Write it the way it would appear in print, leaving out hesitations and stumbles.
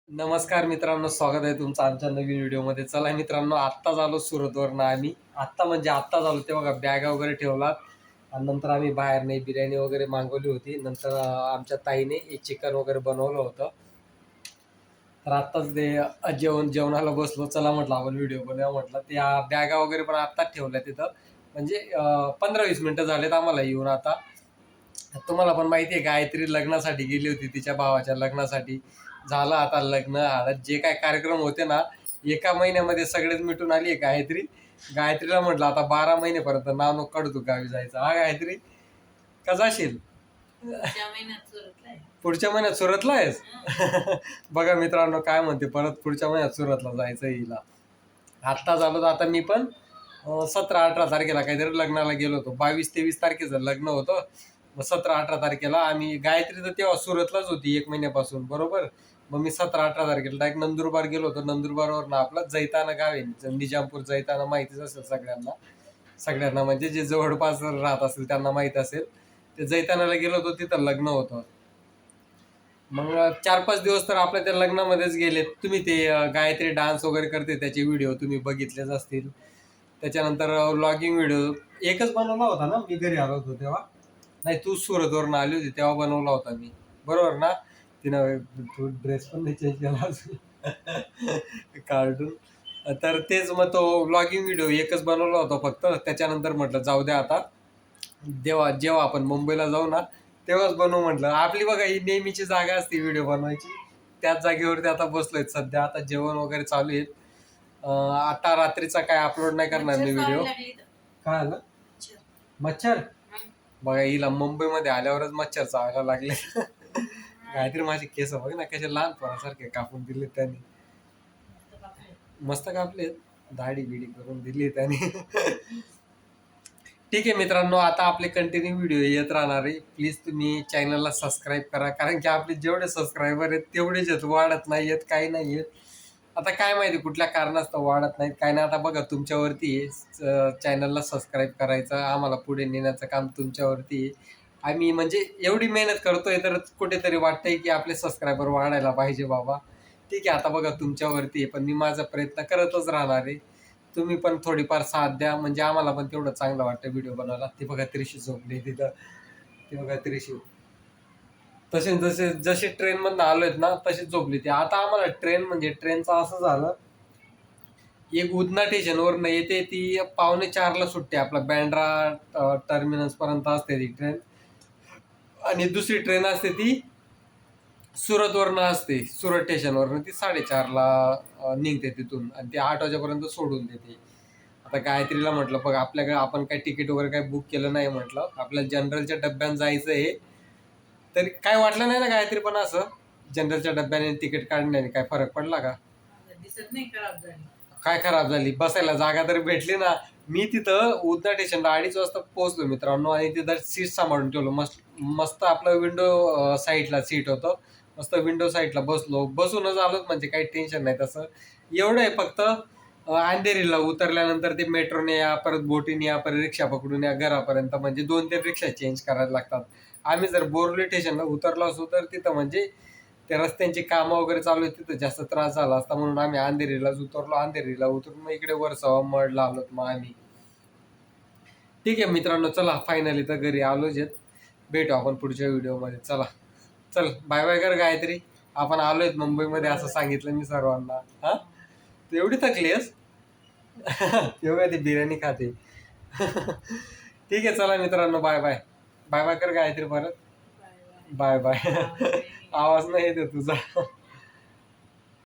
नमस्कार मित्रांनो, स्वागत आहे तुमचं आमच्या नवीन व्हिडिओमध्ये. चला मित्रांनो, आत्ताच आलो सुरतवरनं आम्ही. आत्ता म्हणजे आत्ताच आलो, ते बघा बॅगा वगैरे ठेवलात आणि नंतर आम्ही बाहेर नाही बिर्याणी वगैरे मागवली होती. नंतर आमच्या ताईने एक चिकन वगैरे बनवलं होतं. तर आत्ताच ते जेवणाला बसलो. चला म्हटलं आपण व्हिडिओ बनवूया म्हटलं. त्या बॅगा वगैरे पण आत्ताच ठेवल्या तिथं. म्हणजे 15-20 मिनटं झालेत आम्हाला येऊन आता. तुम्हाला पण माहिती आहे, गायत्री लग्नासाठी गेली होती, तिच्या भावाच्या लग्नासाठी. झालं आता लग्न. आता जे काय कार्यक्रम होते ना, एका महिन्यामध्ये सगळेच मिटून आली आहे गायत्री. गायत्रीला म्हटलं आता 12 महिनेपर्यंत नाव नको काढू, तू गावी जायचं. हा गायत्री, का जाशील? पुढच्या महिन्यात सुरतला आहेस? बघा मित्रांनो काय म्हणते, परत पुढच्या महिन्यात सुरतला जायचं हिला. आत्ता झालो तर आता मी पण 17-18 तारखेला काहीतरी लग्नाला गेलो होतो. 22-23 तारखेचं लग्न होतं. मग 17-18 तारखेला आम्ही, गायत्री तर तेव्हा सुरतलाच होती 1 महिन्यापासून, बरोबर. मग मी 17-18 तारखेला डायरेक्ट नंदुरबार गेलो होतो. नंदुरबारवरून आपलं जैताना गाव आहे, निजामपूर जैताना माहितीच असेल सगळ्यांना. सगळ्यांना म्हणजे जे जवळपास राहत असेल त्यांना माहीत असेल. ते जैतानाला गेलो होतो, तिथं लग्न होतं. मग 4-5 दिवस तर आपल्या त्या लग्नामध्येच गेले. तुम्ही ते गायत्री डान्स वगैरे करते त्याचे व्हिडिओ तुम्ही बघितलेच असतील. त्याच्यानंतर व्लॉगिंग व्हिडिओ एकच बनवला होता ना, मी घरी आलो होतो तेव्हा. नाही, तू सुरतवरून आली होती तेव्हा बनवला होता मी, बरोबर ना. तिनं तू ड्रेस पण नाही चेंज केला अजून कार्टून. तर तेच, मग तो व्लॉगिंग व्हिडिओ एकच बनवला होता फक्त. त्याच्यानंतर म्हटलं जाऊ द्या आता, जेव्हा आपण मुंबईला जाऊ ना तेव्हाच बनवू म्हटलं. आपली बघा ही नेहमीची जागा असते व्हिडिओ बनवायची, त्याच जागेवरती आता बसलोय सध्या. आता जेवण वगैरे चालू आहे. आता रात्रीचा काय अपलोड नाही करणार मी व्हिडिओ. काय आलं? मच्छर? बघा हिला मुंबईमध्ये आल्यावरच मच्छर चावायला लागले. काहीतरी माझे केस बघ ना कसे लहानपणासारखे कापून दिले त्यांनी. मस्त कापले, दाढी बिडी करून दिली त्यांनी. ठीक आहे मित्रांनो, आता आपले कंटिन्यू व्हिडिओ येत राहणार आहे. प्लीज तुम्ही चॅनलला सबस्क्राईब करा, कारण की आपले जेवढे सबस्क्रायबर आहेत तेवढेच आहेत, वाढत नाही आहेत, काही नाही आहेत. आता काय माहिती कुठल्या कारणास्तव वाढत नाहीत काय नाही. आता बघा तुमच्यावरती आहे, चॅनलला सबस्क्राईब करायचं, आम्हाला पुढे नेण्याचं काम तुमच्यावरती आहे. आम्ही म्हणजे एवढी मेहनत करतोय तर कुठेतरी वाटतंय की आपले सबस्क्रायबर वाढायला पाहिजे बाबा. ठीक आहे, आता बघा तुमच्यावरती आहे, पण मी माझा प्रयत्न करतच राहणार आहे. तुम्ही पण थोडीफार साथ द्या, म्हणजे आम्हाला पण तेवढं चांगलं वाटतं व्हिडिओ बनवायला. ती बघा त्रिशी झोपली तिथं, ती बघा त्रिशी. जसे ट्रेनमधनं आलोय ना तशीच झोपली ती. आता आम्हाला ट्रेनचं असं झालं, एक उधना स्टेशनवरनं येते ती 3:45ला सुटते, आपला बँड्रा टर्मिनस पर्यंत असते ती ट्रेन. आणि दुसरी ट्रेन असते ती सुरतवरनं असते, सुरत स्टेशनवरनं. ती 4:30ला निघते तिथून आणि ती 8 वाजेपर्यंत सोडून देते. आता गायत्रीला म्हटलं बघ, आपल्याकडे आपण काही तिकीट वगैरे काही बुक केलं नाही म्हटलं, आपल्याला जनरलच्या डब्यात जायचं आहे. तरी काय वाटलं नाही ना गायत्री, पण असं जनरलच्या डब्याने तिकीट काढण्याने काय फरक पडला का? दिसत नाही खराब झाली. काय खराब झाली? बसायला जागा तरी भेटली ना. मी तिथं उधना स्टेशनला 2:30 वाजता पोहोचलो मित्रांनो, आणि तिथं सीट सांभाळून ठेवलं. मस्त आपलं विंडो साईडला सीट होतं. मस्त विंडो साईडला बसूनच आलोच, म्हणजे काही टेन्शन नाही तसं. एवढं आहे फक्त, अंधेरीला उतरल्यानंतर ते मेट्रोने या, परत बोटीने या, परत रिक्षा पकडून या घरापर्यंत, म्हणजे 2-3 रिक्षा चेंज करायला लागतात. आम्ही जर बोरवली स्टेशनला उतरलो असतो तर तिथं म्हणजे त्या रस्त्यांची कामं वगैरे चालू आहेत, तिथं जास्त त्रास झाला असता, म्हणून आम्ही अंधेरीलाच उतरलो. अंधेरीला उतरून मग इकडे वरसावा मडला आलोत मग आम्ही. ठीक आहे मित्रांनो, चला फायनली तर घरी आलोच आहेत. भेटू आपण पुढच्या व्हिडिओमध्ये. चला, चल बाय बाय कर गायत्री. आपण आलोय मुंबईमध्ये असं सांगितलं मी सर्वांना. हा, तू एवढी थकली आहेस? तेव्हा ती बिर्याणी खाते. ठीक आहे, चला मित्रांनो, बाय बाय. बाय बाय कर गायत्री परत. Bye bye. आवाज नाही येते तुझा.